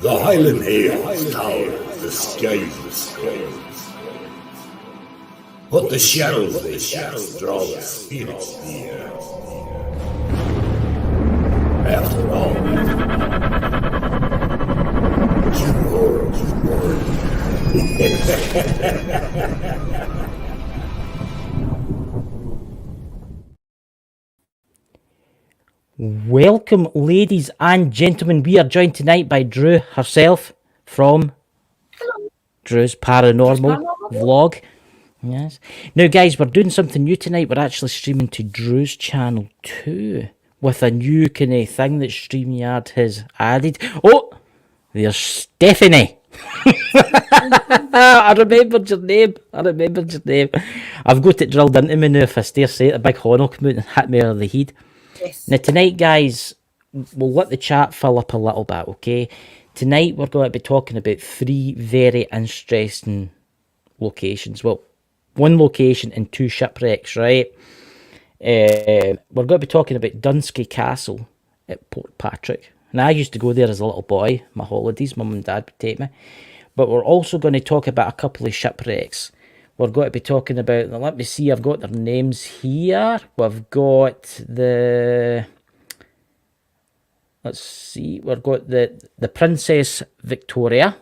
The Highland Hills tower, the skies. But the shadows they cast draw the spirits near. After all, tomorrow is born. Welcome, ladies and gentlemen. We are joined tonight by Drew herself from Drew's Paranormal Vlog. Yes. Now, guys, we're doing something new tonight. We're actually streaming to Drew's channel too, with a new kind of thing that StreamYard has added. Oh, there's Stephanie. I remembered your name. I've got it drilled into me now. If I stare straight, a big horn will come out and hit me over the head. Yes. Now tonight, guys, we'll let the chat fill up a little bit, okay? Tonight we're going to be talking about 3 very interesting locations. Well, 1 location and 2 shipwrecks, right? We're going to be talking about Dunsky Castle at Port Patrick. And I used to go there as a little boy, my holidays, mum and dad would take me. But we're also going to talk about a couple of shipwrecks. We're going to be talking about, let me see, I've got their names here. We've got the, let's see, we've got the Princess Victoria,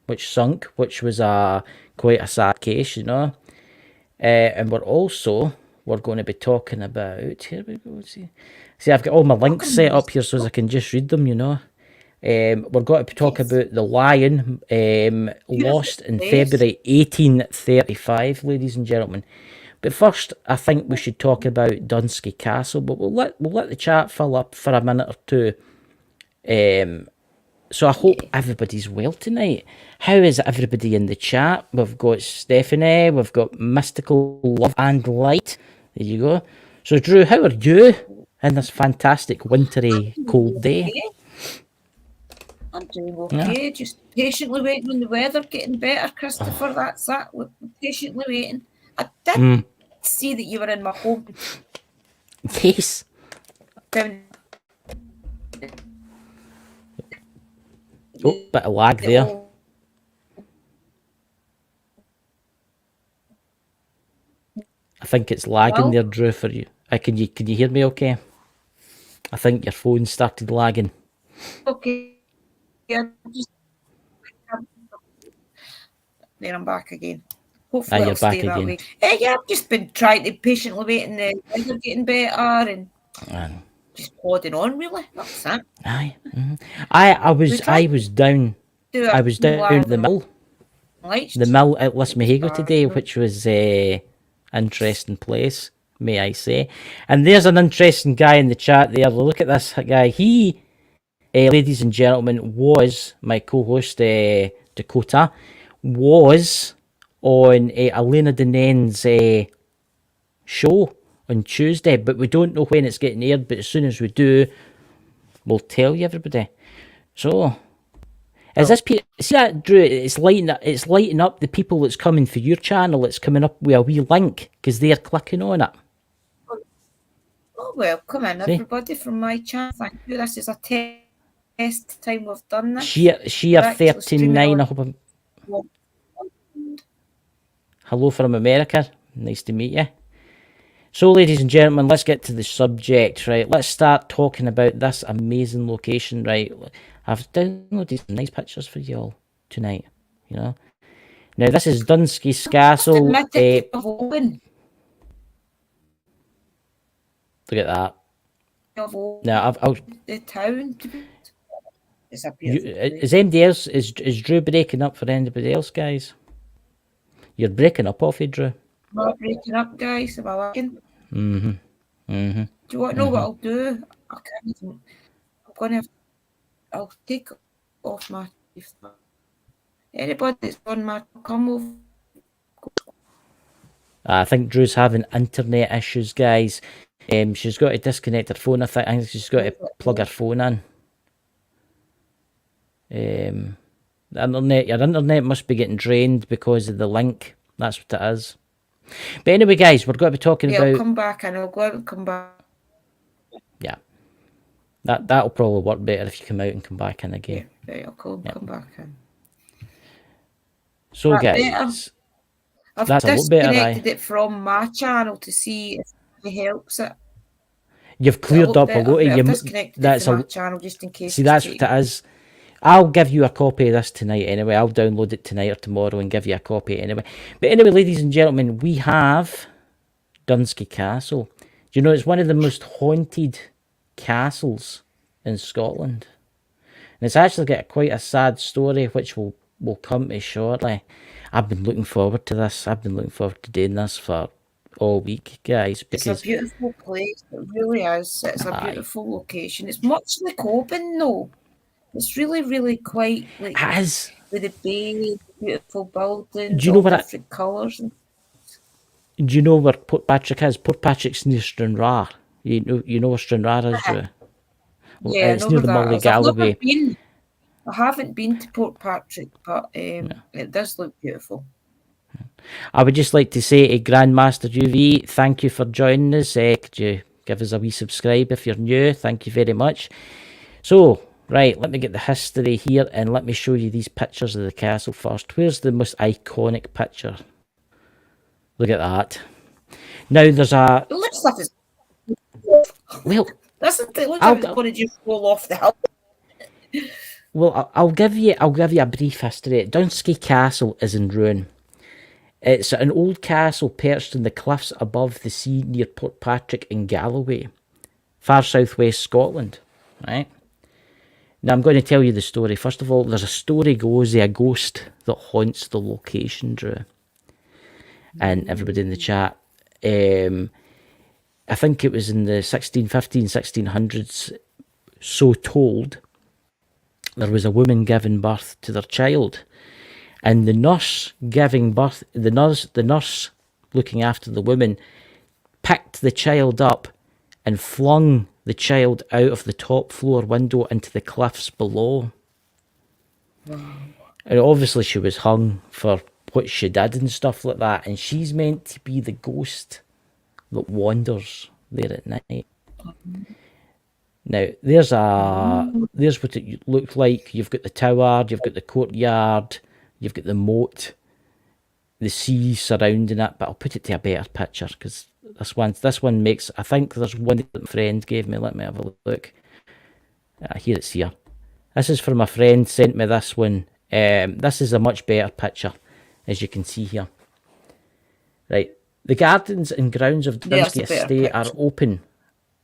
which sunk, which was quite a sad case, you know. And we're going to be talking about, here we go, see, I've got all my links set up here so as I can just read them, you know. We're going to talk about the Lion, lost in February 1835, ladies and gentlemen. But first, I think we should talk about Dunsky Castle. But we'll let the chat fill up for a minute or two. So I hope everybody's well tonight. How is everybody in the chat? We've got Stephanie. We've got Mystical Love and Light. There you go. So Drew, how are you in this fantastic wintry cold day? I'm doing okay, just patiently waiting on the weather getting better, Christopher. That's that. We're patiently waiting. I did see that you were in my home. Yes. Down. Oh, bit of lag there. I think it's lagging there, Drew, for you. Can you hear me okay? I think your phone started lagging. Okay. Yeah, there I'm back again. Hopefully you're I'll stay back that again. way. Yeah, I've just been trying to patiently waiting the weather getting better and just plodding on really. That's it. Aye. I was down at the mill. The mill at Lismahago today, which was a interesting place, may I say. And there's an interesting guy in the chat there. Look at this guy. He, ladies and gentlemen, was my co-host, Dakota, was on Elena Denen's show on Tuesday, but we don't know when it's getting aired, but as soon as we do, we'll tell you, everybody. So, is this, see that, Drew, it's lighting up the people that's coming for your channel. It's coming up with a wee link, because they're clicking on it. Oh, well, come in, everybody, from my channel. Thank you. This is a test time we've done this. Sheer 39, I hope I'm... Hello from America. Nice to meet you. So, ladies and gentlemen, let's get to the subject, right? Let's start talking about this amazing location, right? I've downloaded some nice pictures for you all tonight, you know. Now, this is Dunsky Castle. Look at that. Now, the town. Is anybody else, is Drew breaking up for anybody else, guys? You're breaking up off it, Drew. Am I breaking up, guys? Am I lagging? Do you want to know what I'll do? I'll take off my... Anybody that's on my... Come over. I think Drew's having internet issues, guys. She's got to disconnect her phone. I think she's got to plug her phone in. Your internet must be getting drained because of the link. That's what it is. But anyway, guys, we're going to be talking about... I'll come back and I'll go out and come back. Yeah. That'll probably work better if you come out and come back in again. Yeah, right, I'll come back in. So, That guys, I've that's a lot better. disconnected it from my channel to see if it helps it. You've cleared up a lot. I've disconnected it from my channel just in case. See, that's what it is. I'll give you a copy of this tonight anyway. I'll download it tonight or tomorrow and give you a copy anyway. But anyway, ladies and gentlemen, we have Dunsky Castle. Do you know it's one of the most haunted castles in Scotland? And it's actually got quite a sad story, which we'll come to shortly. I've been looking forward to this. I've been looking forward to doing this for all week, guys. Because it's a beautiful place. It really is. It's a beautiful location. It's much like Oban, though. It's really, really quite like with the bay, beautiful buildings, different colours. Do you know where Portpatrick is? Portpatrick's near Stranraer. You know where Stranraer is, Drew? Yeah, it's near the Mulley Galloway. I haven't been to Portpatrick, but it does look beautiful. I would just like to say to Grandmaster UV, thank you for joining us. Could you give us a wee subscribe if you're new? Thank you very much. So, right, let me get the history here and let me show you these pictures of the castle first. Where's the most iconic picture? Look at that. Now there's a... It looks like it's... Well... It looks like it's going to just roll off the hill. Well, I'll give you a brief history. Dunsky Castle is in ruin. It's an old castle perched in the cliffs above the sea near Portpatrick in Galloway, far southwest Scotland, right? Now, I'm going to tell you the story. First of all, there's a story goes of a ghost that haunts the location, Drew. And everybody in the chat, I think it was in the 1600s, so told, there was a woman giving birth to their child. And the nurse giving birth, the nurse looking after the woman, picked the child up and flung the child out of the top floor window into the cliffs below. Wow. And obviously she was hung for what she did and stuff like that. And she's meant to be the ghost that wanders there at night. Now, there's what it looked like. You've got the tower, you've got the courtyard, you've got the moat, the sea surrounding it, but I'll put it to a better picture because this one makes, I think there's one that my friend gave me. Let me have a look. Here it's here. This is from a friend, sent me this one. This is a much better picture, as you can see here. Right. The gardens and grounds of Dunsky Estate are open.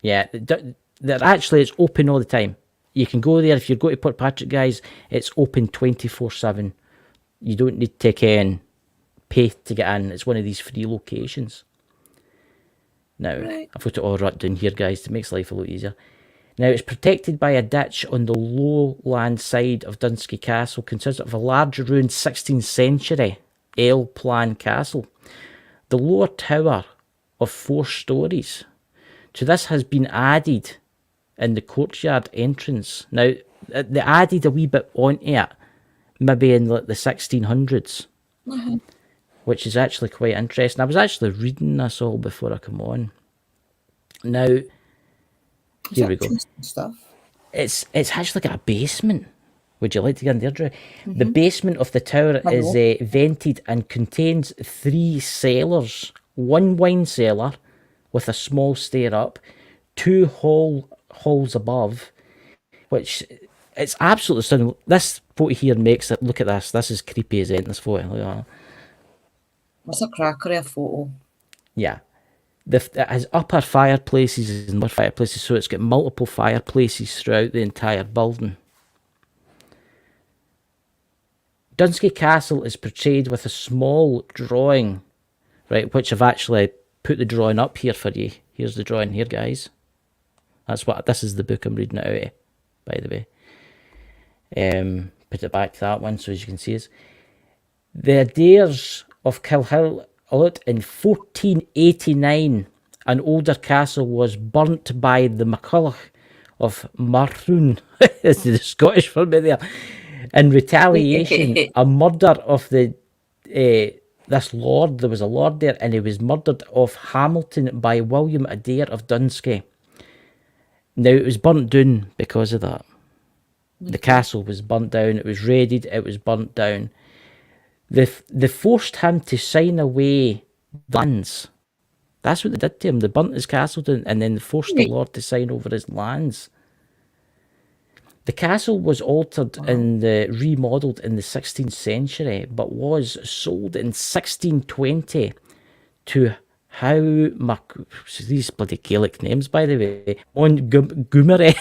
Yeah, it's open all the time. You can go there if you go to Portpatrick, guys. It's open 24/7. You don't need to pay to get in. It's one of these free locations. Now, I've got it all written down here, guys, to make life a lot easier. Now, it's protected by a ditch on the lowland side of Dunsky Castle, consisting of a large ruined 16th century L-plan castle. The lower tower of 4 stories. To this has been added in the courtyard entrance. Now, they added a wee bit onto it, maybe in the 1600s, which is actually quite interesting. I was actually reading this all before I come on. Now, here we go. Stuff? It's actually got a basement. Would you like to get in there, Drew? The basement of the tower is vented and contains 3 cellars. 1 wine cellar with a small stair up, 2 halls above, which it's absolutely stunning. This photo here makes it, look at this. This is creepy as anything, this photo. Look at that. That's a cracker of a photo. Yeah. It has upper fireplaces and lower fireplaces, so it's got multiple fireplaces throughout the entire building. Dunsky Castle is portrayed with a small drawing, right, which I've actually put the drawing up here for you. Here's the drawing here, guys. This is the book I'm reading out of, by the way. Put it back to that one so as you can see it. The Adaires of Kilhill in 1489, an older castle was burnt by the MacCulloch of Marthun. This is the Scottish for me there. In retaliation, a murder of this lord. There was a lord there, and he was murdered off Hamilton by William Adair of Dunsky. Now, it was burnt down because of that. The castle was burnt down. It was raided. It was burnt down. They forced him to sign away the lands. That's what they did to him. They burnt his castle down, and then they forced the Lord to sign over his lands. The castle was altered and remodelled in the 16th century, but was sold in 1620 to these bloody Gaelic names, by the way, Montgomery.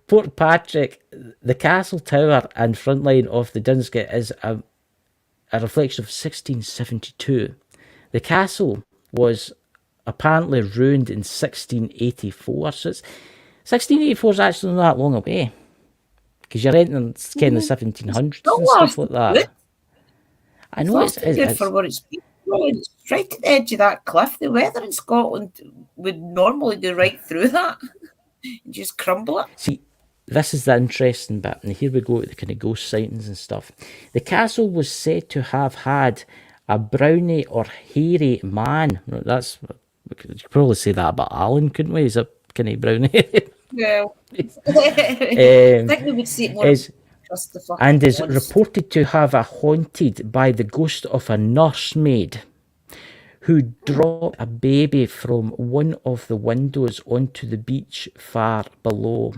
Port Patrick. The castle tower and front line of the Dunsky is a reflection of 1672. The castle was apparently ruined in 1684. So 1684 is actually not that long away, because you're entering kind of 1700s and stuff like that. I know it's good for what it's been. It's right at the edge of that cliff. The weather in Scotland would normally go right through that and just crumble it. See, this is the interesting bit, and here we go to the kind of ghost sightings and stuff. The castle was said to have had a brownie or hairy man. We could probably say that about Alan, couldn't we? He's a kind of brownie. Yeah. I think we would see it more. And is reported to have haunted by the ghost of a nursemaid who dropped a baby from one of the windows onto the beach far below,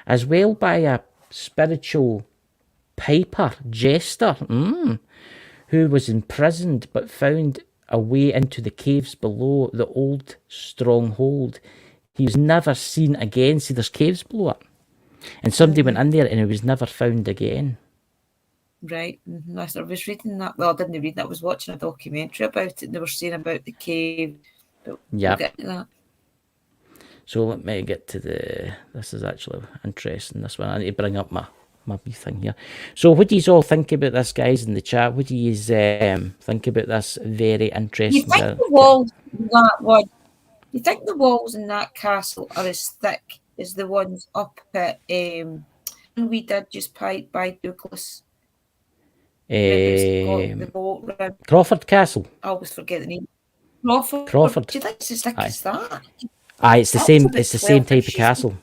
as well by a spiritual piper, jester, who was imprisoned but found a way into the caves below the old stronghold. He was never seen again. See, there's caves below it. And somebody went in there and he was never found again. Right. I was reading that. Well, I didn't read that. I was watching a documentary about it. And they were saying about the cave. But yeah. We'll get to that. So let me get to this is actually interesting, this one. I need to bring up my wee thing here. So what do you all think about this, guys, in the chat? What do you think about this very interesting? You think the walls in that one? You think the walls in that castle are as thick as the ones up at we did just by Douglas? The boat round. Crawford Castle. I always forget the name. Crawford. Do you think it's as thick as that? Aye, it's the same. It's the same type of castle.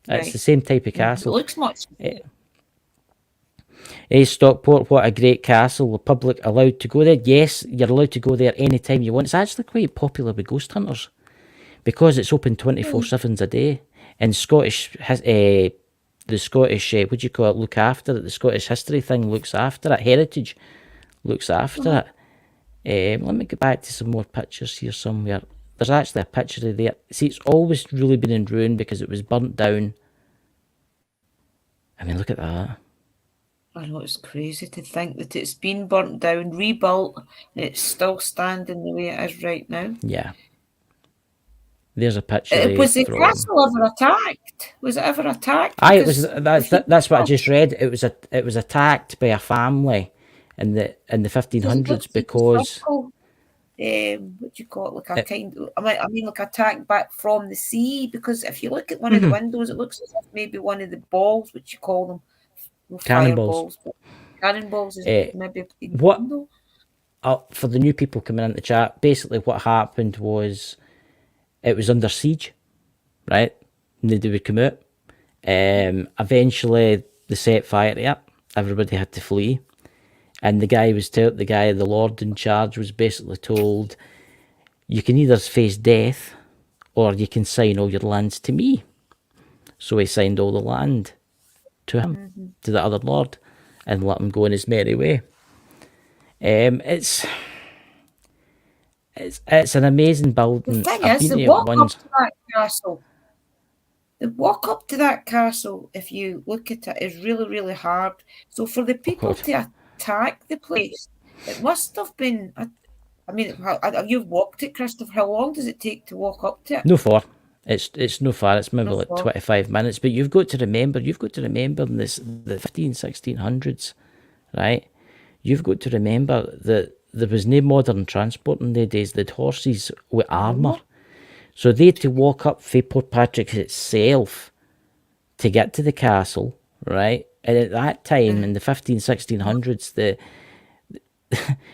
Right. It's the same type of castle. It looks much. Stockport, what a great castle. The public allowed to go there? Yes, you're allowed to go there anytime you want. It's actually quite popular with ghost hunters because it's open 24/7 a day. And the Scottish, what do you call it, look after it. The Scottish history thing looks after it. Heritage looks after it. Let me get back to some more pictures here somewhere. There's actually a picture of there. See, it's always really been in ruin because it was burnt down. I mean, look at that. I know, it's crazy to think that it's been burnt down, rebuilt, and it's still standing the way it is right now. Yeah. There's a picture. Was the castle ever attacked? Was it ever attacked? Aye, it was. That's what I just read. It was attacked by a family in the 1500s because. What do you call it? Like I mean, like attack back from the sea. Because if you look at one of the windows, it looks as if maybe one of the balls, which you call them, cannonballs. Cannonballs is maybe what? For the new people coming into the chat, basically what happened was it was under siege, right? And they would come out. Eventually, they set fire to it. Everybody had to flee. And the Lord in charge was basically told, you can either face death or you can sign all your lands to me. So he signed all the land to him, to the other lord, and let him go in his merry way. It's an amazing building. The thing is, the walk up to that castle, if you look at it, is really, really hard. So for the people to attack the place, it must have been. I mean, you've walked it, Christopher. How long does it take to walk up to it? No far. It's no far. It's maybe like 25 minutes. But you've got to remember in the 1600s, right? You've got to remember that there was no modern transport in the days. They had horses with armour. So they had to walk up for Port Patrick itself to get to the castle, right? And at that time, in the 1600s,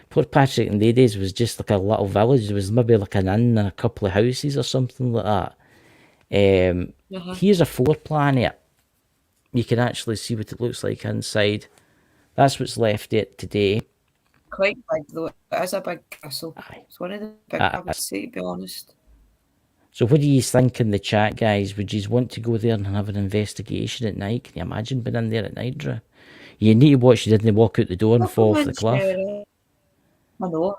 Port Patrick in the days was just like a little village. There was maybe like an inn and a couple of houses or something like that. Here's a floor plan here. You can actually see what it looks like inside. That's what's left it today. Quite big though. It is a big castle. It's one of the big, I would say, to be honest. So what do you think in the chat, guys? Would you want to go there and have an investigation at night? Can you imagine being in there at night, Drew? You need to watch you didn't walk out the door and fall off the cliff. I know.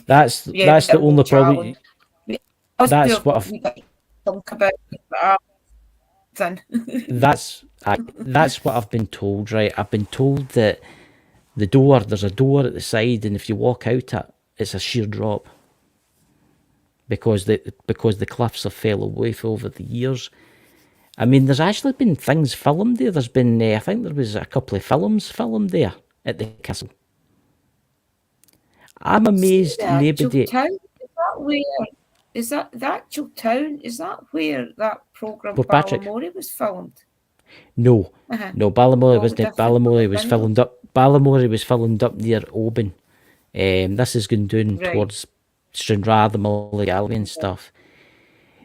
That's the only problem. That's what I've think about. That's what I've been told, right? I've been told that there's a door at the side, and if you walk out it, it's a sheer drop. Because the cliffs have fell away over the years. I mean, there's actually been things filmed there. There's been, I think there was a couple of films filmed there at the castle. I'm amazed nobody... Is that the actual town? Is that where that programme Ballymore was filmed? No, no, Ballymore wasn't. Ballymore was filmed up near Oban. This is going down towards Stranraer, the Mully Galloway and stuff.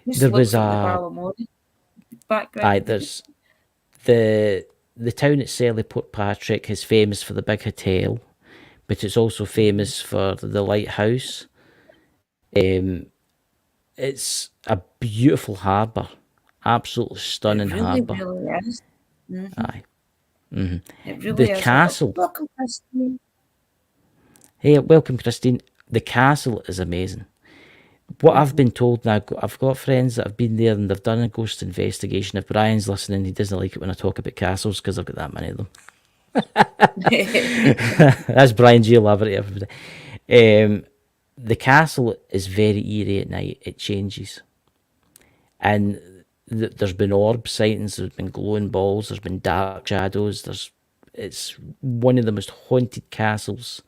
There was there's the town itself, Port Patrick, is famous for the big hotel, but it's also famous for the lighthouse. It's a beautiful harbour, absolutely stunning harbour. It really is. Aye. It really the is. Castle. Welcome, Christine. Hey, welcome, Christine. The castle is amazing. What I've been told now, I've got friends that have been there and they've done a ghost investigation. If Brian's listening, he doesn't like it when I talk about castles because I've got that many of them. That's Brian G. Laverty, everybody. The castle is very eerie at night. It changes. And there's been orb sightings, there's been glowing balls, there's been dark shadows. It's one of the most haunted castles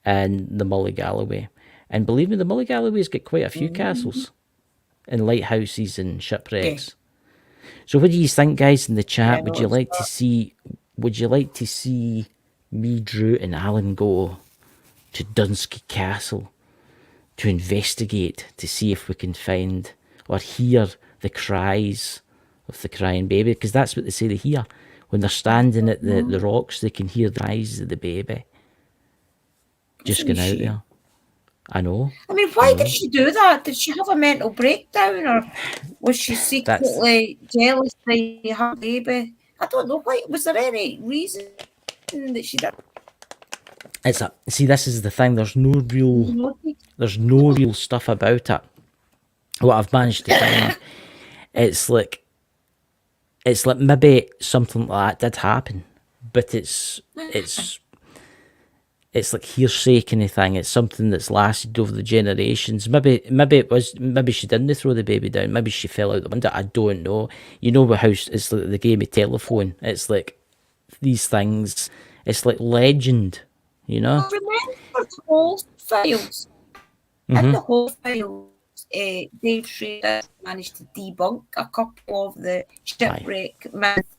in the Mully Galloway. And believe me, the Mully Galloway's got quite a few castles and lighthouses and shipwrecks. So what do you think, guys, in the chat? Would you like to see me, Drew, and Alan go to Dunsky Castle to investigate, to see if we can find or hear the cries of the crying baby? Because that's what they say they hear. When they're standing at the rocks, they can hear the cries of the baby. Just going out there. I know. I mean, why did she do that? Did she have a mental breakdown, or was she secretly jealous that you had a baby? I don't know. Why was there any reason that she did? See, this is the thing. There's no real stuff about it. What I've managed to find, it's like maybe something like that did happen, but it's like hearsay kind of thing. It's something that's lasted over the generations. Maybe she didn't throw the baby down. Maybe she fell out the window. I don't know. You know how it's like the game of telephone. It's like these things. It's like legend. You know. I remember the whole files. In the whole files, Dave Schrader managed to debunk a couple of the shipwreck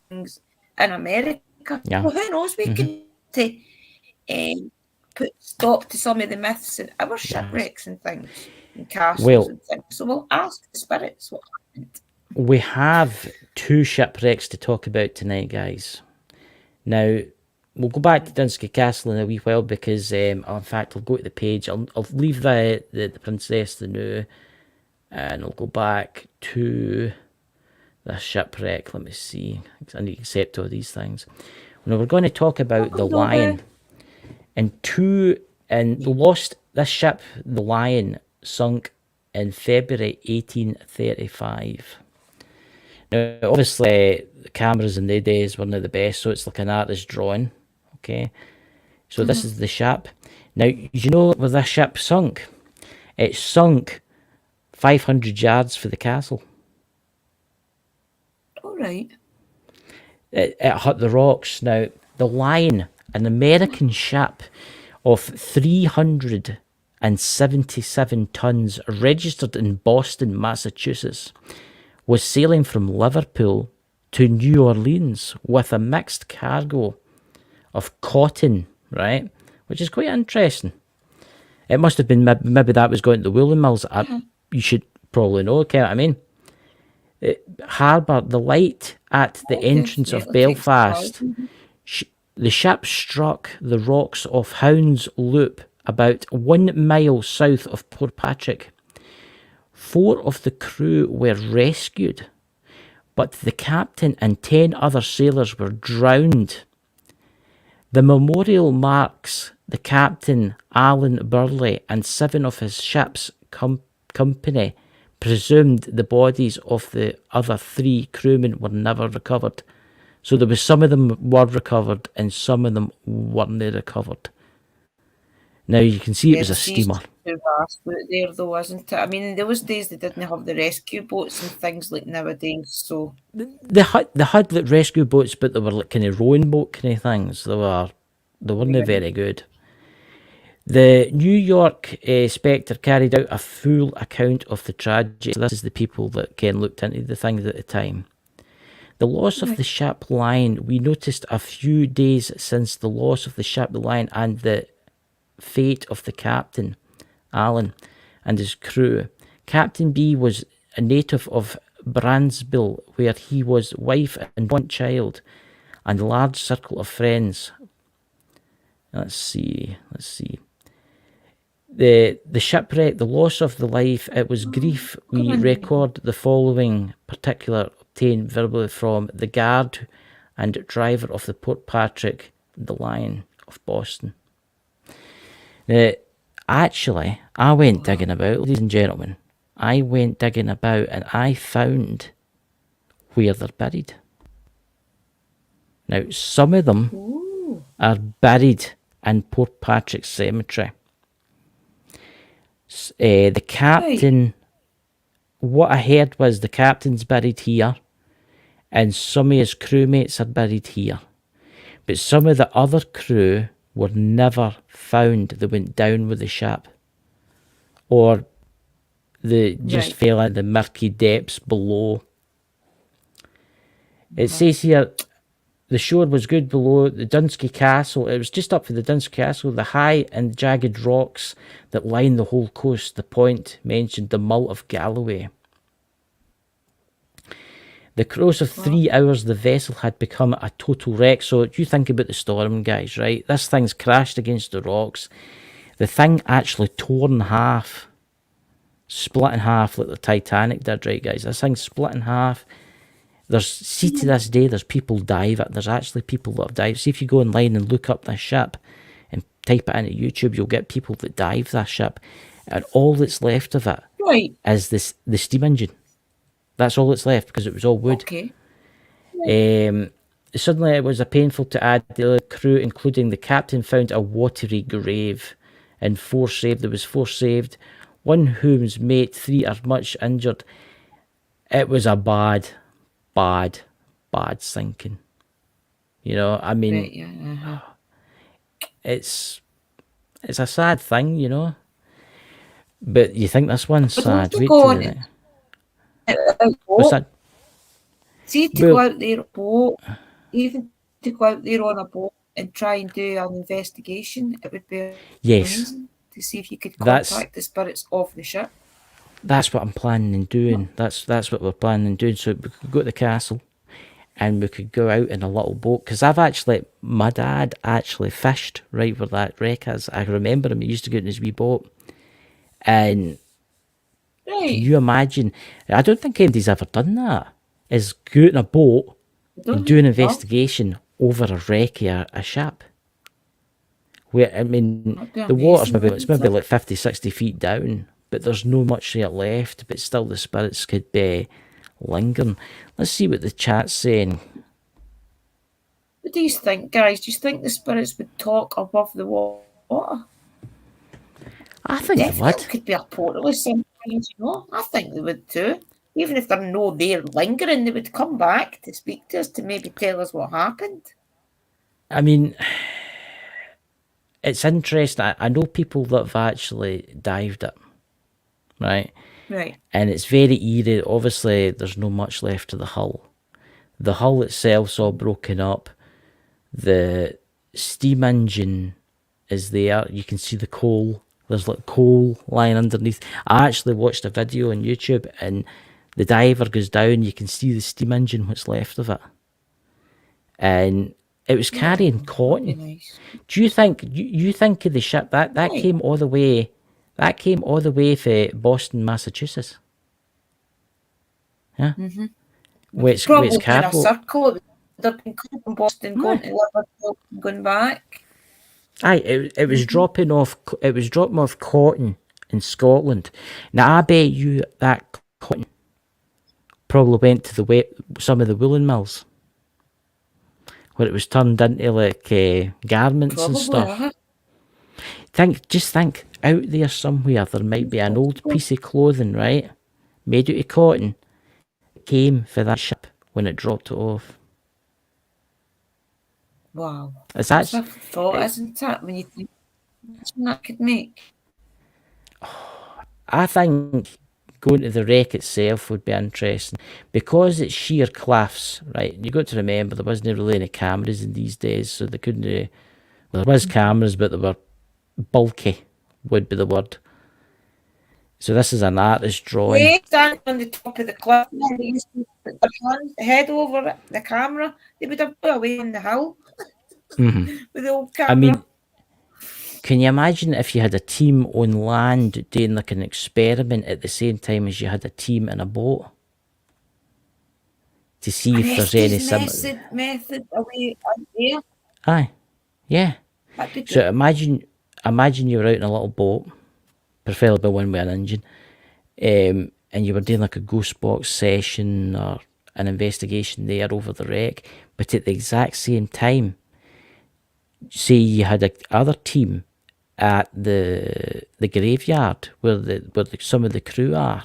things in America. Yeah. Well, who knows? We can put stop to some of the myths and our shipwrecks and things and castles and things. So we'll ask the spirits what happened. We have 2 shipwrecks to talk about tonight, guys. Now, we'll go back to Dunsky Castle in a wee while because, in fact, I'll go to the page. I'll leave the Princess the New, and I'll go back to the shipwreck. Let me see. I need to accept all these things. Now, we're going to talk about the Lion. This ship, the Lion, sunk in February 1835. Now, obviously, the cameras in the days weren't the best, so it's like an artist's drawing. Okay, so this is the ship. Now, you know where this ship sunk? It sunk 500 yards for the castle. All right. It hit the rocks. Now, the Lion, an American ship of 377 tons, registered in Boston, Massachusetts, was sailing from Liverpool to New Orleans with a mixed cargo of cotton, right? Which is quite interesting. It must have been, maybe that was going to the woolen mills. You should probably know, okay, what I mean? Harbour, the light at the entrance of Belfast. The ship struck the rocks off Hounds Loop, about 1 mile south of Portpatrick. 4 of the crew were rescued, but the captain and 10 other sailors were drowned. The memorial marks the captain, Alan Burley, and 7 of his ship's company. Presumed the bodies of the other 3 crewmen were never recovered. So there was some of them were recovered and some of them weren't recovered. Now you can see it was a steamer. There though, isn't it? I mean, in those days they didn't have the rescue boats and things like nowadays. So they had like rescue boats, but they were like kind of rowing boat kind of things. They weren't very good. The New York Spectre carried out a full account of the tragedy. This is the people that Ken looked into the things at the time. The loss of the ship Lion, we noticed a few days since the loss of the ship the Lion and the fate of the captain, Alan, and his crew. Captain B was a native of Brandsville, where he was wife and one child, and a large circle of friends. Let's see. The shipwreck, the loss of the life, it was grief. We record the following particular obtained verbally from the guard and driver of the Portpatrick, the Lion of Boston. Actually, I went digging about, ladies and gentlemen. I went digging about and I found where they're buried. Now, some of them are buried in Portpatrick Cemetery. The captain, what I heard was the captain's buried here and some of his crewmates are buried here. But some of the other crew were never found. They went down with the ship. Or they just fell into the murky depths below. It says here, the shore was good below the Dunsky Castle. It was just up for the Dunsky Castle. The high and jagged rocks that line the whole coast. The point mentioned the Mull of Galloway. The course of 3 hours, the vessel had become a total wreck. So you think about the storm, guys, right? This thing's crashed against the rocks. The thing actually tore in half. Split in half like the Titanic did, right, guys? This thing's split in half. See, to this day, there's people dive it. There's actually people that have dived. See, if you go online and look up this ship and type it into YouTube, you'll get people that dive this ship. And all that's left of it is the steam engine. That's all that's left because it was all wood. Okay. Suddenly it was painful to add the crew, including the captain, found a watery grave. And 4 saved. There was 4 saved. One whose mate, 3 are much injured. It was a bad sinking. You know, I mean, it's a sad thing, you know. But you think this one's sad? Wait till the what's that? See, to go out there boat, even to go out there on a boat and try and do an investigation, it would be amazing to see if you could contact the spirits of the ship. That's what I'm planning on doing. That's what we're planning on doing. So we could go to the castle and we could go out in a little boat. Because my dad actually fished right where that wreck is. I remember him, he used to go in his wee boat. And can you imagine? I don't think anybody's ever done that. Is go out in a boat and do an investigation over a wreck of a ship. Where, I mean, the water's maybe like 50, 60 feet down. But there's no much there left, but still the spirits could be lingering. Let's see what the chat's saying. What do you think, guys? Do you think the spirits would talk above the water? I think they would. It could be a portal or something, you know. I think they would too. Even if they're not there lingering, they would come back to speak to us, to maybe tell us what happened. I mean, it's interesting. I know people that have actually dived it. Right. And it's very eerie. Obviously, there's no much left of the hull. The hull itself's all broken up. The steam engine is there. You can see the coal. There's like coal lying underneath. I actually watched a video on YouTube, and the diver goes down. You can see the steam engine, what's left of it, and it was carrying cotton. Nice. Do you think you think of the ship that came all the way? That came all the way from Boston, Massachusetts. Yeah. Mm-hmm. Where it's probably cargo. in a circle. They've been coming from Boston, going to Liverpool, going back. Aye, it was dropping off. It was dropping off cotton in Scotland. Now I bet you that cotton probably went to some of the woolen mills, where it was turned into like garments Probably, and stuff. Just think, out there somewhere there might be an old piece of clothing, right, made out of cotton, came for that ship when it dropped it off. Wow, It's that's a thought, isn't it? When you think that could make. I think going to the wreck itself would be interesting because it's sheer cliffs, right? You got to remember there wasn't really any cameras in these days, so they couldn't. Well, there was cameras, but they were bulky, would be the word. So this is an artist drawing. They stand on the top of the cliff, and they used to put their head over the camera. They would have put away in the hill with the old camera. I mean, can you imagine if you had a team on land doing like an experiment at the same time as you had a team in a boat to see if there's any method away out there? Aye, yeah. So imagine you were out in a little boat, preferably one with an engine, and you were doing like a ghost box session or an investigation there over the wreck, but at the exact same time, say you had a other team at the graveyard where some of the crew are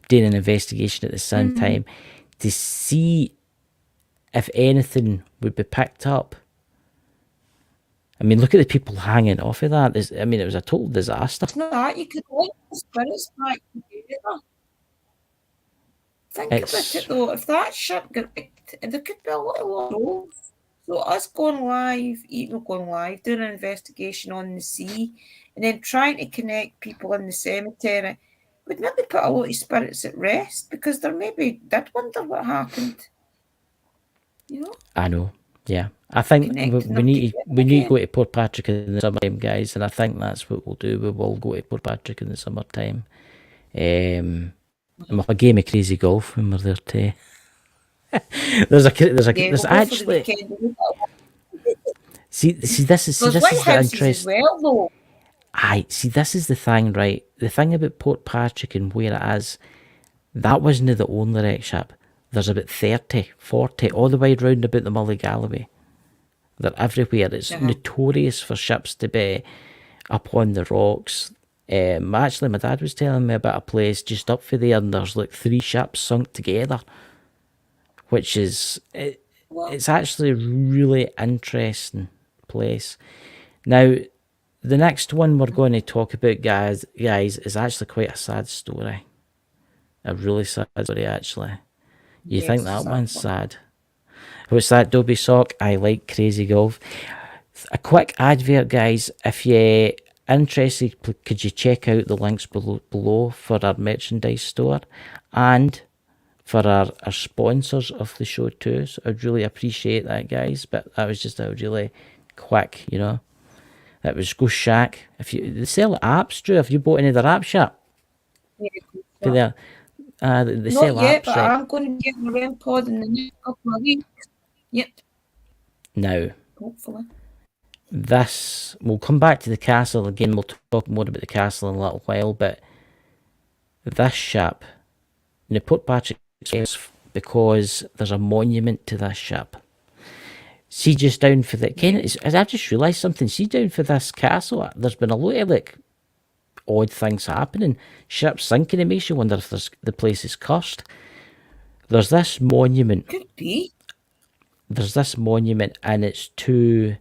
doing an investigation at the same time to see if anything would be picked up. I mean, look at the people hanging off of that. It was a total disaster. It's not that. You could link the spirits back together. Think about it though. If that ship got wrecked, there could be a lot of roles. So us going live, doing an investigation on the sea, and then trying to connect people in the cemetery would maybe put a lot of spirits at rest because they maybe did wonder what happened. You know? I know. Yeah, I think we need to go to Port Patrick in the summertime, guys, and I think that's what we'll do. We will go to Port Patrick in the summertime. And we'll have a game of crazy golf when we're there too. there's actually. See, this is the interest. Well, though. Aye, see, this is the thing, right? The thing about Port Patrick and where it is, that wasn't the only wreck ship. There's about 30, 40, all the way round about the Mully Galloway. They're everywhere. It's notorious for ships to be up on the rocks. Actually, my dad was telling me about a place just up for there, and there's like 3 ships sunk together, which is it's actually a really interesting place. Now, the next one we're going to talk about, guys, is actually quite a sad story. A really sad story, actually. You think that one's sad? What's that, Dobby Sock? I like crazy golf. A quick advert, guys. If you're interested, could you check out the links below for our merchandise store and for our sponsors of the show too. So I'd really appreciate that, guys. But that was just a really quick, That was Ghost Shack. They sell apps, Drew. Have you bought any of their app shop? Yeah. They sell Not yet, apps, but right? I'm going to get my REM pod in the next couple of weeks. Yep. Now, hopefully. We'll come back to the castle again. We'll talk more about the castle in a little while, but this ship, Port Patrick, because there's a monument to this ship. See, just down for I've just realised something. See, down for this castle, there's been a lot of odd things happening. Ships sinking. It makes you wonder if the place is cursed. There's this monument. Could be. There's this monument, and it's to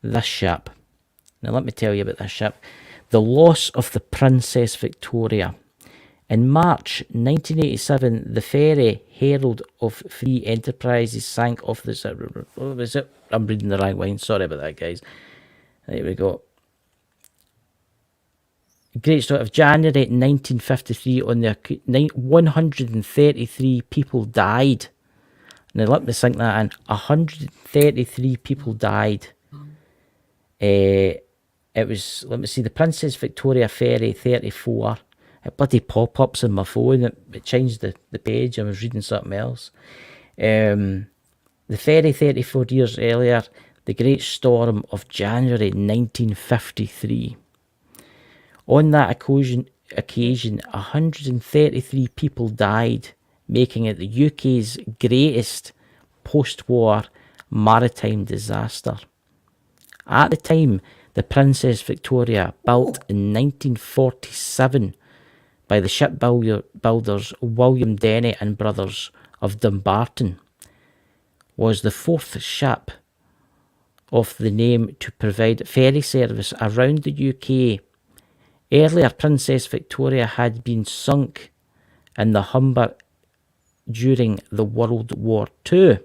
this ship. Now, let me tell you about this ship. The loss of the Princess Victoria. In March 1987, the ferry Herald of Free Enterprises sank off the... I'm reading the right line. Sorry about that, guys. There we go. Great start of January 1953 on the 133 people died. Now let me sink that in. 133 people died. It was, let me see, the Princess Victoria Ferry 34. It bloody pop-ups on my phone. It changed the page. I was reading something else. The ferry 34 years earlier, the Great Storm of January 1953. On that occasion, 133 people died, making it the UK's greatest post-war maritime disaster. At the time, the Princess Victoria, built in 1947 by the shipbuilders William Denny and Brothers of Dumbarton, was the fourth ship of the name to provide ferry service around the UK. Earlier, Princess Victoria had been sunk in the Humber during the World War II.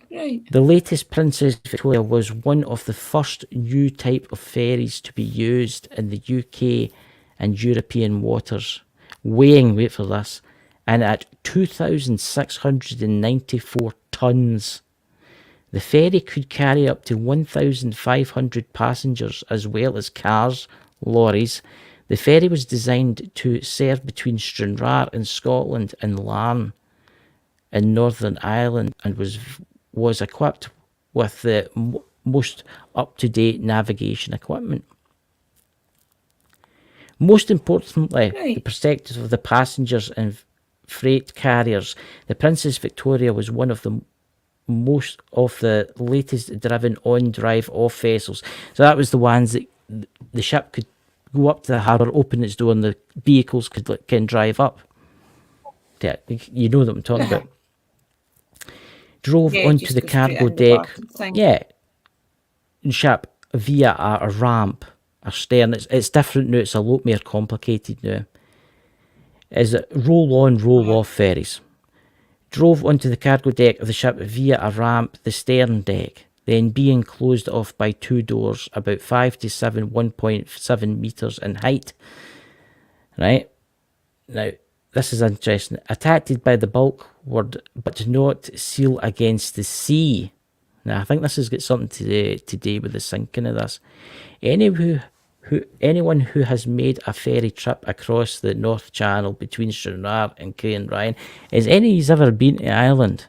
Right. The latest Princess Victoria was one of the first new type of ferries to be used in the UK and European waters, weighing, wait for this, and at 2,694 tonnes. The ferry could carry up to 1,500 passengers as well as cars, lorries. The ferry was designed to serve between Stranraer in Scotland and Larne in Northern Ireland and was equipped with the most up-to-date navigation equipment. Most importantly, the perspective of the passengers and freight carriers, the Princess Victoria was one of the most of the latest driven on drive off vessels. So that was the ones that the ship could go up to the harbour, open its door, and the vehicles can drive up. Yeah, you know what I'm talking about. Drove onto the cargo deck. Ship via a ramp, a stern. It's different now. It's a lot more complicated now. Is it roll on, roll off ferries? Drove onto the cargo deck of the ship via a ramp, the stern deck, then being closed off by two doors about 5 to 7, 1.7 metres in height. Right? Now, this is interesting. Attacked by the bulwark, but not seal against the sea. Now, I think this has got something to do with the sinking of this. Anyone who has made a ferry trip across the North Channel between Stranraer and Crane-Ryan, has any of you ever been to Ireland?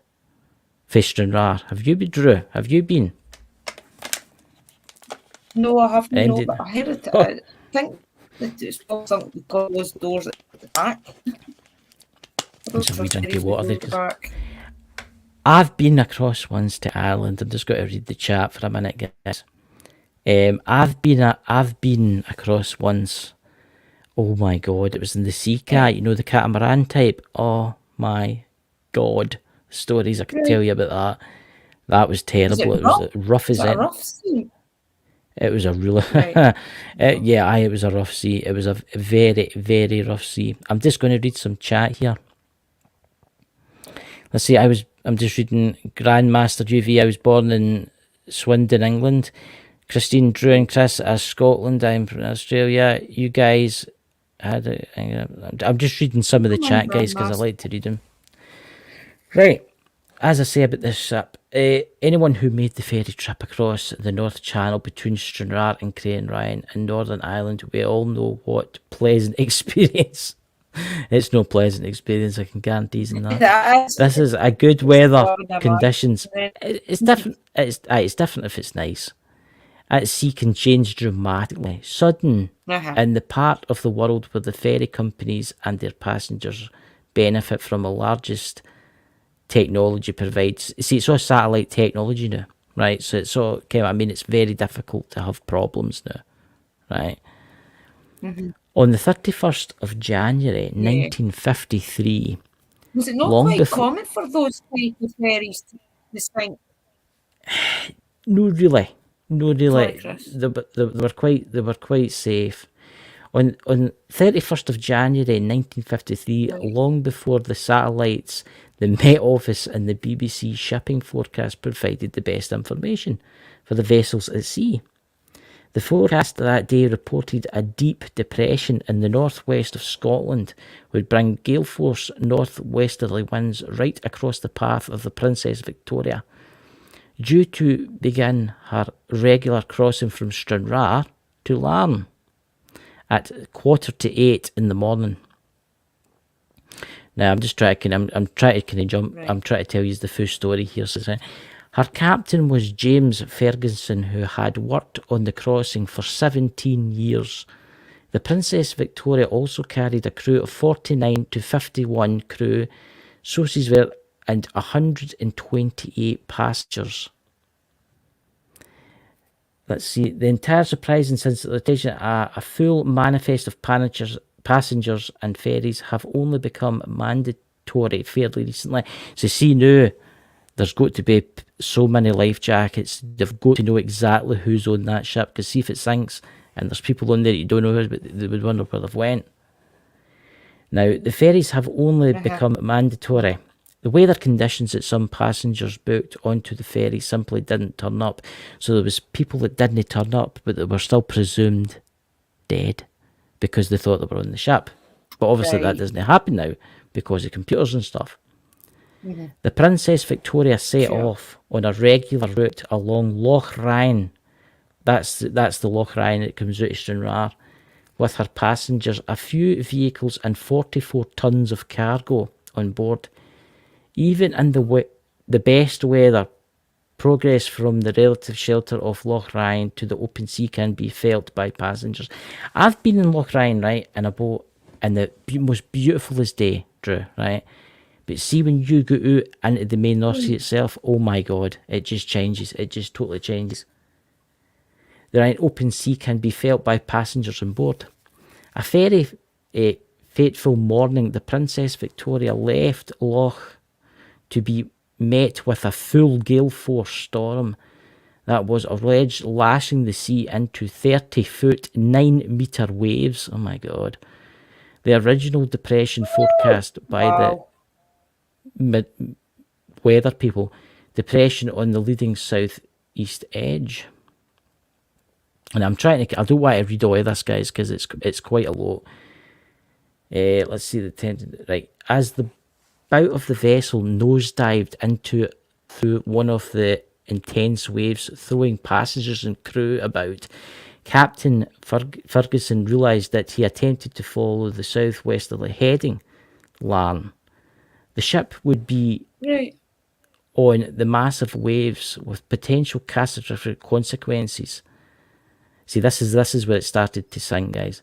For Stranraer, have you been, Drew? Have you been? No, I haven't. No, but I heard it. I think that it's still something because those doors at the back. There's a wee drink of water there. I've been across once to Ireland. I'm just going to read the chat for a minute, guys. I've been across once. Oh my god, it was in the sea cat, you know, the catamaran type. Oh my god, stories I can tell you about that. That was terrible. It was rough as it. Rough sea? It was a really it was a rough sea. It was a very, very rough sea. I'm just going to read some chat here. Let's see, I'm just reading Grandmaster UV. I was born in Swindon, England. Christine, Drew and Chris are Scotland. I'm from Australia. You guys had I'm just reading some of the chat, guys, because I like to read them. Right. As I say about this ship, anyone who made the ferry trip across the North Channel between Stranraer and Crane-Ryan in Northern Ireland, we all know what pleasant experience. It's no pleasant experience, I can guarantee you that. This is a good weather conditions. It's different. It's different if it's nice. At sea can change dramatically, sudden, in the part of the world where the ferry companies and their passengers benefit from the largest technology provides. See, it's all satellite technology now, right? So it's all, I mean, it's very difficult to have problems now, right? On the 31st of January, 1953. Was it not quite common for those type of ferries to sink? No, really. No, really. They were quite safe. On 31st of January 1953, long before the satellites, the Met Office and the BBC shipping forecast provided the best information for the vessels at sea. The forecast that day reported a deep depression in the northwest of Scotland would bring gale force northwesterly winds right across the path of the Princess Victoria. Due to begin her regular crossing from Stranraer to Larne at 7:45 in the morning. Now I'm trying to kind of jump. Right. I'm trying to tell you the full story here. So, her captain was James Ferguson, who had worked on the crossing for 17 years. The Princess Victoria also carried a crew of 49 to 51 crew. Sources were and 128 passengers. Let's see. The entire surprising since the rotation, a full manifest of passengers and ferries have only become mandatory fairly recently. So see now, there's got to be so many life jackets. They've got to know exactly who's on that ship, because see if it sinks and there's people on there that you don't know who, but they would wonder where they've went. Now, the ferries have only become mandatory. The weather conditions that some passengers booked onto the ferry simply didn't turn up. So there was people that didn't turn up, but they were still presumed dead because they thought they were on the ship. But obviously that doesn't happen now because of computers and stuff. Mm-hmm. The Princess Victoria set off on a regular route along Loch Ryan. That's the Loch Ryan that comes out of Stranraer, with her passengers, a few vehicles and 44 tons of cargo on board. Even in the best weather, progress from the relative shelter of Loch Ryan to the open sea can be felt by passengers. I've been in Loch Ryan, right, in a boat, in the most beautifulest day, Drew, right? But see when you go out into the main North Sea itself, oh my God, it just changes. It just totally changes. The open sea can be felt by passengers on board. A very fateful morning, the Princess Victoria left Loch to be met with a full gale force storm that was alleged lashing the sea into 30-foot, 9-metre waves. Oh my God. The original depression forecast by the weather people, depression on the leading southeast edge. And I don't want to read all of this, guys, because it's quite a lot. Let's see the tension. Right, as the bow of the vessel nosedived through one of the intense waves, throwing passengers and crew about, Captain Ferguson realised that he attempted to follow the southwesterly heading, Larne. The ship would be on the massive waves with potential catastrophic consequences. See, this is where it started to sink, guys.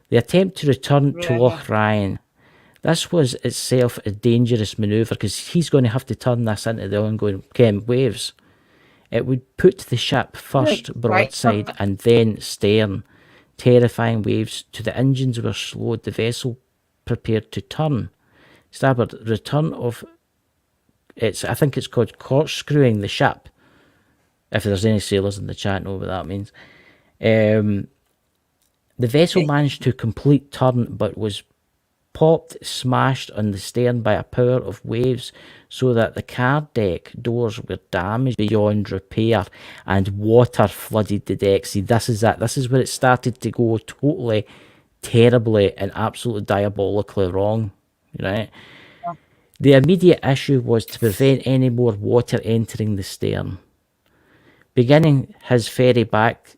The attempt to return to Loch Ryan. This was itself a dangerous manoeuvre because he's going to have to turn this into the ongoing waves. It would put the ship first broadside and then stern. Terrifying waves to the engines were slowed. The vessel prepared to turn. Starboard return of I think it's called corkscrewing the ship. If there's any sailors in the chat know what that means. The vessel managed to complete turn but was smashed on the stern by a power of waves so that the car deck doors were damaged beyond repair and water flooded the deck. See, this is where it started to go totally terribly and absolutely diabolically wrong, right? Yeah. The immediate issue was to prevent any more water entering the stern. Beginning his ferry back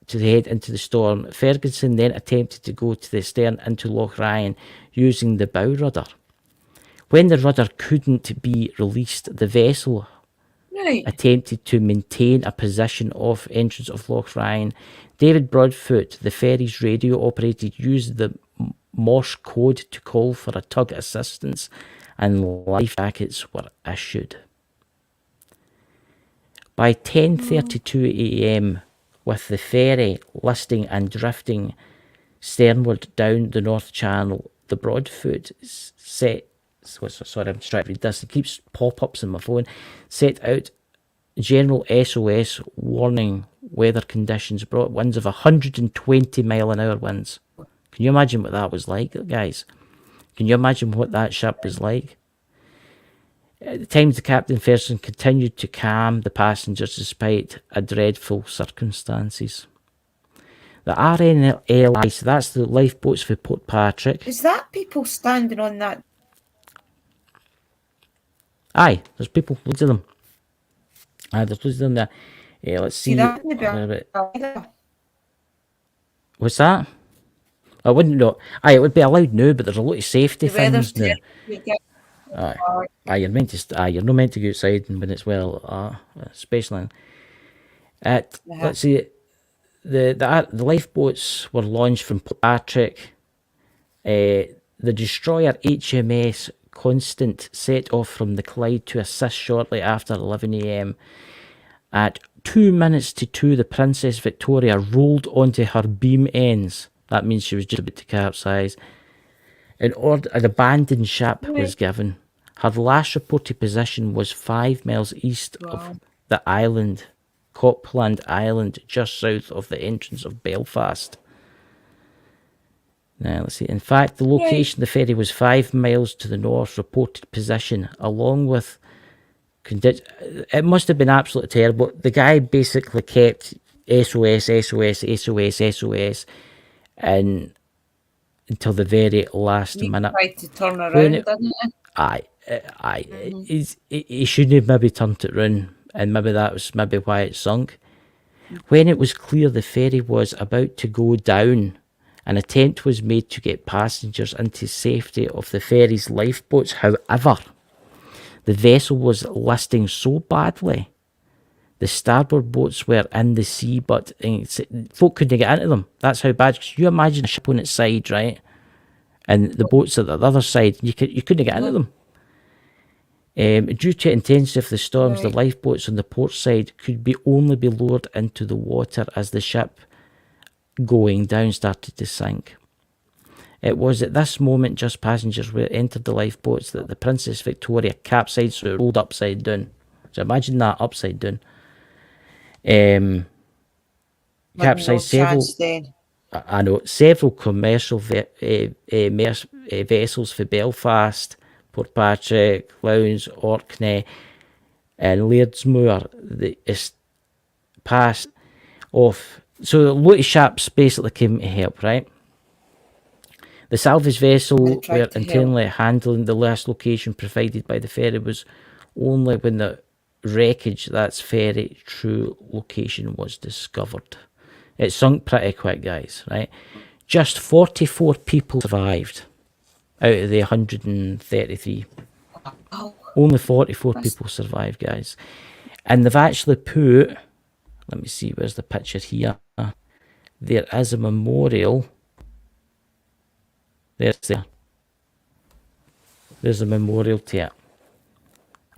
to head into the storm, Ferguson then attempted to go to the stern into Loch Ryan using the bow rudder. When the rudder couldn't be released, the vessel attempted to maintain a position off entrance of Loch Ryan. David Broadfoot, the ferry's radio operator, used the Morse code to call for a tug assistance, and life jackets were issued. By 10:32 a.m., with the ferry listing and drifting sternward down the North Channel, the Broadfoot sorry, I'm just trying to read this. It keeps pop-ups on my phone. Set out general SOS warning weather conditions brought winds of 120 mile an hour winds. Can you imagine what that was like, guys? Can you imagine what that ship was like? At the time, the Captain Ferguson continued to calm the passengers despite a dreadful circumstances. The RNLI, so that's the lifeboats for Port Patrick. Is that people standing on that? Aye, there's people, loads of them. Aye, there's loads of them there. Let's see. What's that? I wouldn't know. Aye, it would be allowed now, but there's a lot of safety things now. Aye, you're meant to. You're not meant to go outside when it's especially. Let's see. The lifeboats were launched from Port Patrick. The destroyer HMS Constant set off from the Clyde to assist shortly after 11 a.m. At 2 minutes to 2, the Princess Victoria rolled onto her beam ends. That means she was just about to capsize. An abandoned ship was given. Her last reported position was 5 miles east of the island, Scotland Island, just south of the entrance of Belfast. Now, let's see. In fact, the location of the ferry was 5 miles to the north, reported position, along with... It must have been absolutely terrible. The guy basically kept SOS, SOS, SOS, SOS, and until the very last minute. He tried to turn around, didn't he? He shouldn't have maybe turned it round, and maybe that was maybe why it sunk. When it was clear the ferry was about to go down, an attempt was made to get passengers into safety of the ferry's lifeboats. However, the vessel was listing so badly, the starboard boats were in the sea, but folk couldn't get into them. That's how bad. Cause you imagine a ship on its side, right? And the boats at the other side, you couldn't get into them. Due to intensity of the storms, the lifeboats on the port side could only be lowered into the water as the ship going down started to sink. It was at this moment just passengers were entered the lifeboats that the Princess Victoria capsized, so it rolled upside down. So imagine that upside down. Capsized several commercial vessels for Belfast, Port Patrick, Lowndes, Orkney, and Lairdmoor. Passed off. So a lot of ships basically came to help, right? The salvage vessel were internally handling the last location provided by the ferry was only when the wreckage, that's ferry true location, was discovered. It sunk pretty quick, guys, right? Just 44 people survived out of the 133. Only 44 people survived, guys. And they've actually put, let me see, where's the picture here? There is a memorial. There's a memorial to it.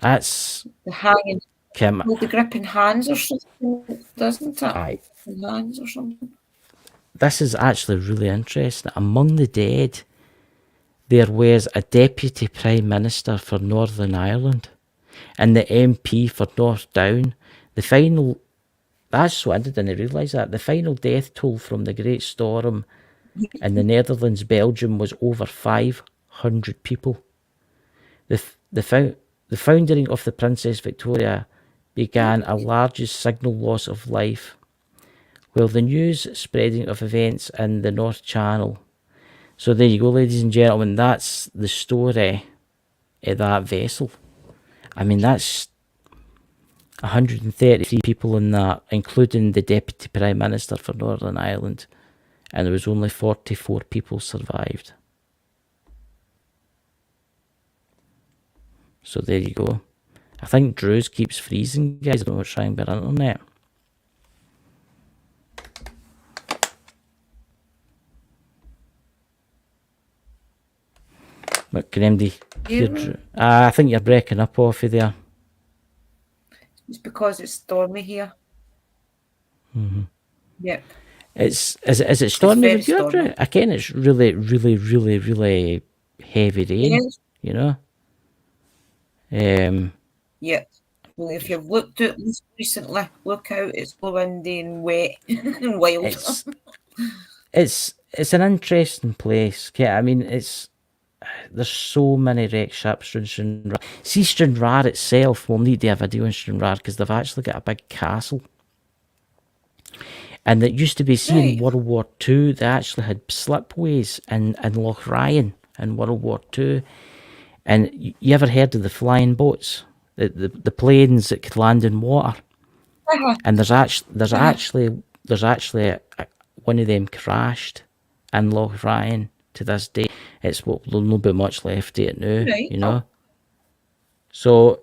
That's the hanging, the gripping hands or something, doesn't it? Aye. Hands or something. This is actually really interesting. Among the dead, there was a Deputy Prime Minister for Northern Ireland and the MP for North Down. The final, that's so I didn't realise that. The final death toll from the Great Storm in the Netherlands, Belgium, was over 500 people. The foundering of the Princess Victoria began a largest signal loss of life, while the news spreading of events in the North Channel. So there you go, ladies and gentlemen, that's the story of that vessel. I mean, that's 133 people in that, including the Deputy Prime Minister for Northern Ireland, and there was only 44 people survived. So there you go. I think Drew's keeps freezing, guys. I don't know what's wrong with our internet. Look, Gremdy. I think you're breaking up off of there. It's because it's stormy here. Mm-hmm. Yep. Is it stormy with you, Drew? Again, it's really, really, really, really heavy rain. You know. Yeah. I'm Well, if you've looked at it recently, look out, it's windy and wet and wild. It's an interesting place. Yeah, I mean, there's so many wreck ships around Stranraer. See, Stranraer itself, we'll need to have a video on Stranraer because they've actually got a big castle. And it used to be, in World War II, they actually had slipways in Loch Ryan in World War II. And you ever heard of the flying boats? The planes that could land in water? And there's actually one of them crashed in Loch Ryan to this day. There'll not be much left of it now, you know. So,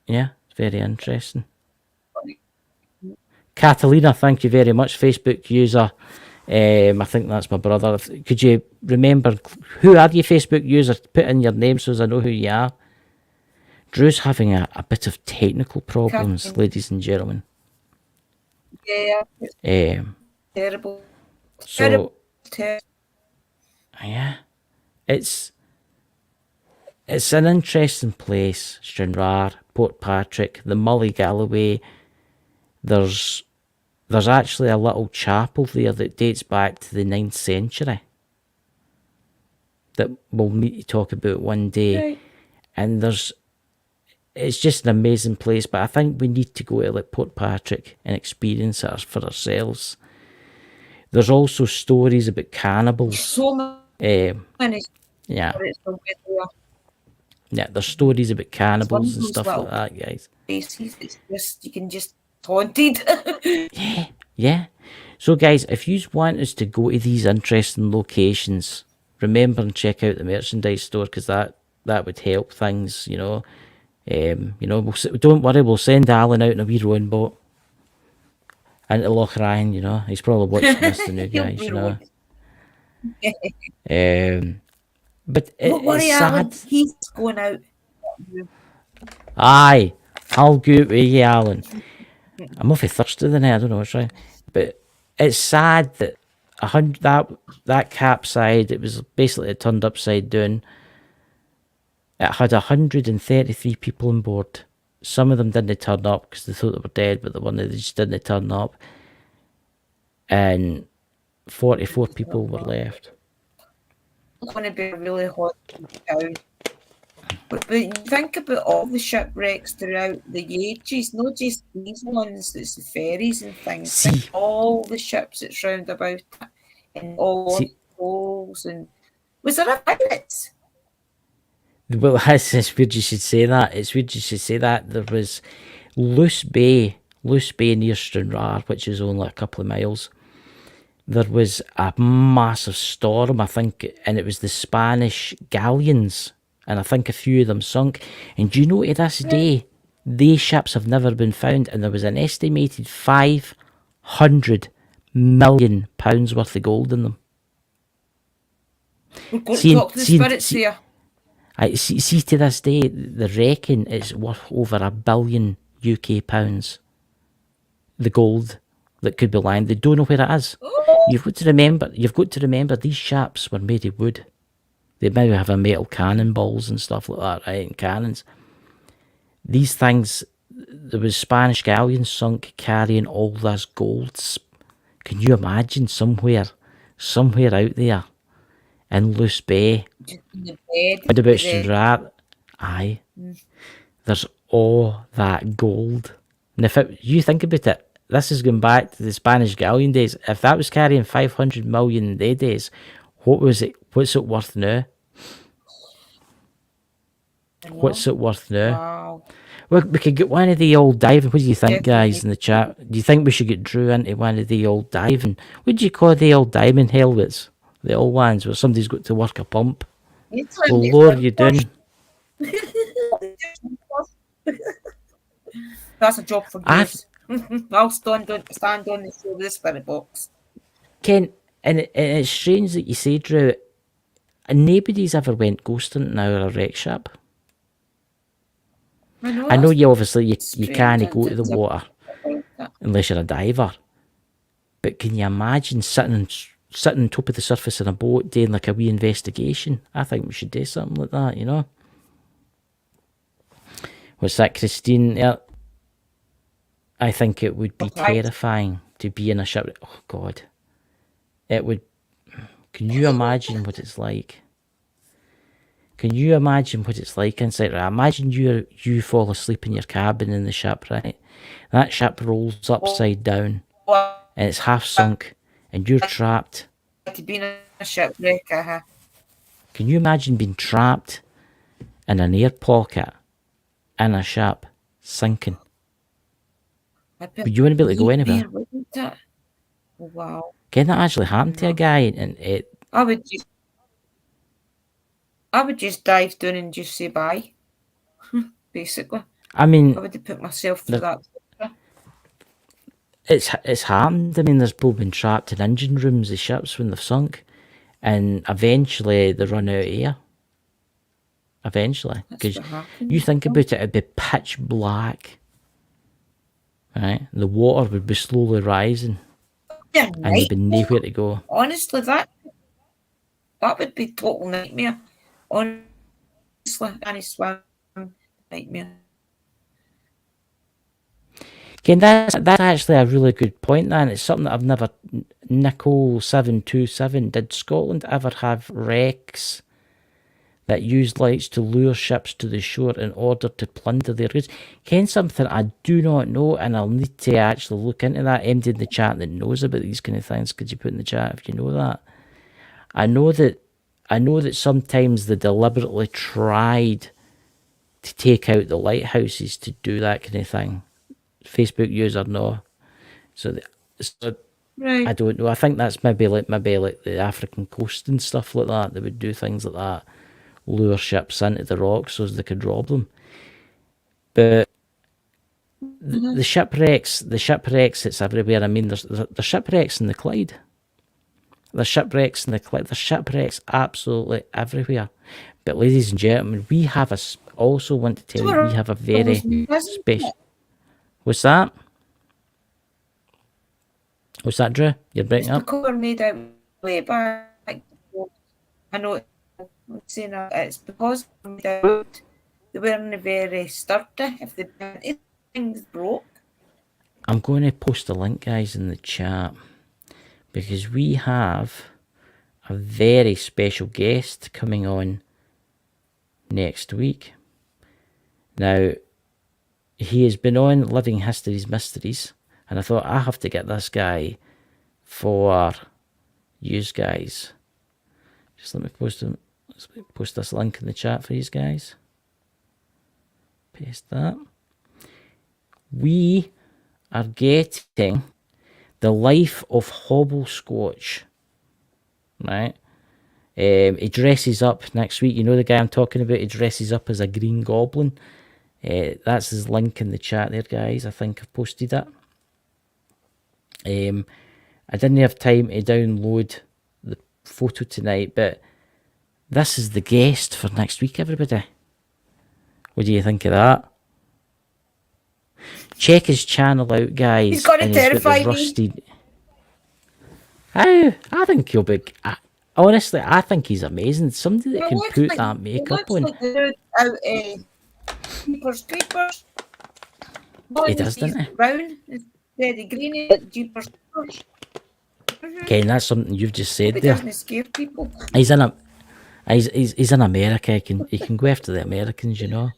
yeah, it's very interesting. Catalina, thank you very much, Facebook user. I think that's my brother. Could you remember, who are you, Facebook user? Put in your name so as I know who you are. Drew's having a bit of technical problems, ladies and gentlemen. Yeah. Terrible. So, yeah, it's an interesting place. Stranraer, Port Patrick, the Mully Galloway. There's actually a little chapel there that dates back to the 9th century that we'll need to talk about one day. And it's just an amazing place, but I think we need to go to like Port Patrick and experience it for ourselves. There's also stories about cannibals. So many. Yeah, there's stories about cannibals and stuff like that, guys. It's just, you can just haunted. Yeah. So guys, if you want us to go to these interesting locations, remember and check out the merchandise store, because that would help things, you know. Don't worry, we'll send Alan out in a wee rowing boat into Loch Ryan, you know. He's probably watching this, the new guys, you know. But it's sad. Alan, he's going out. Aye, I'll go with you, Alan. I'm awfully thirsty tonight, I don't know what's right. But it's sad that that capside, it was basically turned upside down. It had 133 people on board. Some of them didn't turn up because they thought they were dead, but the one that just didn't turn up. And 44 people were left. It's going to be a really hot town. But you think about all the shipwrecks throughout the ages, not just these ones, it's the ferries and things. All the ships that's round about and all the holes. And was there a pirate? Well, it's weird you should say that. There was Loose Bay near Stranraer, which is only a couple of miles. There was a massive storm, I think, and it was the Spanish galleons, and I think a few of them sunk. And do you know, to this day, these ships have never been found, and there was an estimated £500 million worth of gold in them. We're going to talk to the spirits here. See, to this day, they reckon it's worth over £1 billion UK. The gold that could be lying. They don't know where it is. You've got to remember these ships were made of wood. They maybe have a metal cannonballs and stuff like that, right? And cannons. These things, there was Spanish galleons sunk carrying all this gold. Can you imagine somewhere out there in Loose Bay? What about Stranraer? Aye. There's all that gold. And if you think about it, this is going back to the Spanish galleon days. If that was carrying 500 million in their days, what's it worth now? What's it worth now? Wow. Well, we could get one of the old diving. What do you think, guys, in the chat? Do you think we should get Drew into one of the old diving? What do you call the old diamond helmets? The old ones where somebody's got to work a pump. We'll lower you down. That's a job for Bruce. I'll stand on the show of the spirit box. Ken, and it's strange that you say, Drew, and nobody's ever went ghost hunting our wreck ship. I know you obviously you can't go to the water unless you're a diver. But can you imagine sitting on top of the surface in a boat doing like a wee investigation? I think we should do something like that, you know. What's that, Christine? I think it would be terrifying to be in a shipwreck. Oh God, it would. Can you imagine what it's like? Can you imagine what it's like inside? Right, imagine you fall asleep in your cabin in the ship, right? That ship rolls upside down, and it's half sunk, and you're trapped. To be in a shipwreck, Can you imagine being trapped in an air pocket in a ship sinking? Would you want to be able to go anywhere? Oh, wow. Can that actually happen to a guy? And I would just dive down and just say bye. Basically. I mean, I would have put myself through that. It's happened. I mean, there's people been trapped in engine rooms of ships when they've sunk, and eventually they run out of air. Eventually, because you think about it, it'd be pitch black, right? The water would be slowly rising, and there'd be nowhere to go. Honestly, that would be total nightmare. Honestly, any swim nightmare. Again, that's actually a really good point, and it's something that I've never. Nicole727, did Scotland ever have wrecks that used lights to lure ships to the shore in order to plunder their goods? Ken, something I do not know, and I'll need to actually look into that. MD in the chat that knows about these kind of things, could you put in the chat if you know that? I know that sometimes they deliberately tried to take out the lighthouses to do that kind of thing. Facebook user no. So right. I don't know. I think that's maybe like the African coast and stuff like that. They would do things like that, lure ships into the rocks so as they could rob them. But the shipwrecks, it's everywhere. I mean, there's shipwrecks in the Clyde. There's shipwrecks in the Clyde. There's shipwrecks absolutely everywhere. But ladies and gentlemen, we have also want to tell you, we have a very special. What's that? What's that, Drew? You're breaking up. Because they're made out way back. I know I'm saying it's because they're made out. They weren't very sturdy. If things broke. I'm going to post a link, guys, in the chat, because we have a very special guest coming on next week. Now, he has been on Living History's Mysteries, and I thought I have to get this guy for you guys. Just let me post this link in the chat for you guys. Paste that. We are getting the life of Hobblescotch, right? He dresses up next week. You know the guy I'm talking about? He dresses up as a green goblin. That's his link in the chat there, guys. I think I've posted it. I didn't have time to download the photo tonight, but this is the guest for next week, everybody. What do you think of that? Check his channel out, guys. He's got to terrify me. I think he'll be... honestly, I think he's amazing. Somebody that can put that makeup on. Creepers. He does, doesn't he? Brown, very green, Jeepers. Okay, that's something you've just said there. Doesn't scare people. He's in America. He can go after the Americans, you know.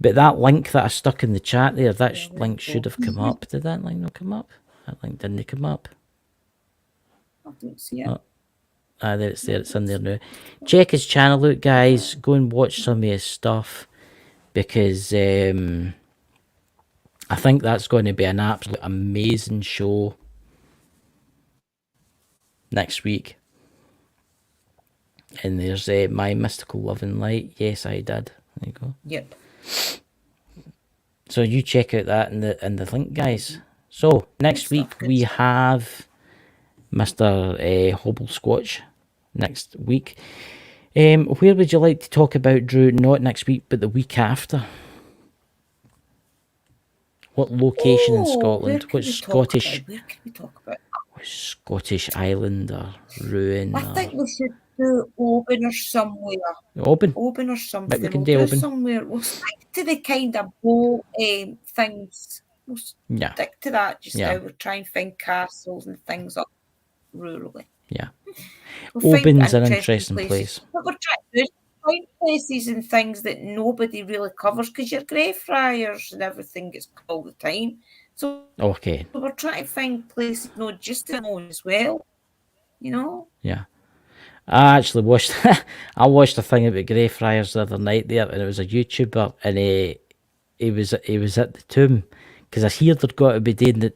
But that link that I stuck in the chat there, that link should have come up. Did that link not come up? That link didn't come up. I don't see it. Oh. There it's there. It's in there now. Check his channel out, guys. Go and watch some of his stuff, because I think that's going to be an absolute amazing show next week. And there's My Mystical Love and Light. Yes, I did. There you go. Yep. So you check out that in the link, guys. So next week we have Mr. Hobblescotch next week. Where would you like to talk about, Drew? Not next week, but the week after. What location in Scotland? What Scottish? Where can we talk about? What Scottish island or ruin? I think we should do Oban or somewhere. Oban or something. We can do Oban somewhere. We'll stick to the kind of boat things We'll stick to that just now. We'll try and find castles and things up rurally. Yeah. We'll Oban's an interesting place. What we're trying to do is find places and things that nobody really covers, because your Greyfriars and everything gets all the time. So we're trying to find places not just to know as well, you know? Yeah. I actually watched I watched a thing about Greyfriars the other night there, and it was a YouTuber, and he was at the tomb, because I hear they're got to be doing it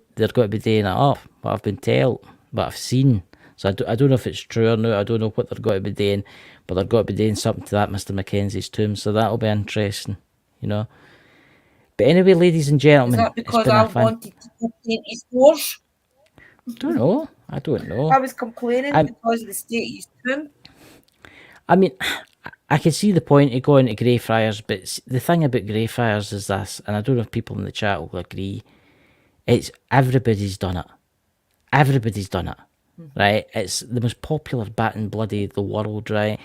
up, what I've been told, what I've seen. So I don't know if it's true or not. I don't know what they're got to be doing, but they're got to be doing something to that Mr. Mackenzie's tomb. So that'll be interesting, you know. But anyway, ladies and gentlemen, is that because I wanted to paint his doors? I don't know. I was complaining because of the state of his tomb. I mean, I can see the point of going to Greyfriars, but the thing about Greyfriars is this, and I don't know if people in the chat will agree, it's everybody's done it. Everybody's done it, right? It's the most popular bat and bloody the world, right?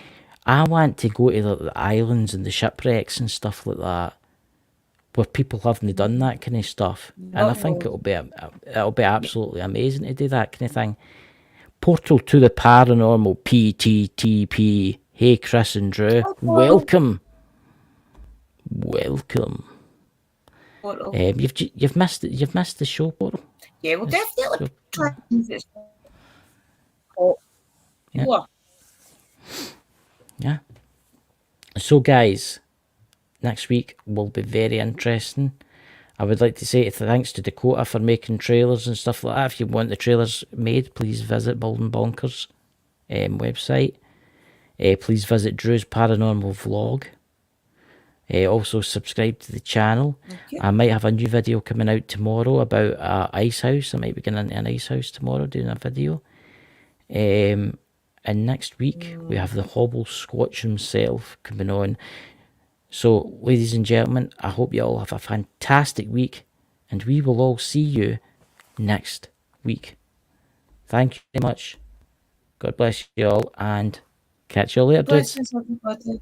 I want to go to the islands and the shipwrecks and stuff like that, where people haven't done that kind of stuff. And I think it'll be absolutely amazing to do that kind of thing. Portal to the Paranormal PTTP. Hey, Chris and Drew, welcome. You've missed the show, Portal. Yeah, we'll definitely try to do this. Yeah. So, guys, next week will be very interesting. I would like to say thanks to Dakota for making trailers and stuff like that. If you want the trailers made, please visit Bald and Bonkers website. Please visit Drew's Paranormal Vlog. Also subscribe to the channel. I might have a new video coming out tomorrow about an ice house. I might be going into an ice house tomorrow doing a video. And next week we have the Hobble Squatch himself coming on. So, ladies and gentlemen, I hope you all have a fantastic week, and we will all see you next week. Thank you very much. God bless you all, and catch you all later, dudes. Blessings, everybody.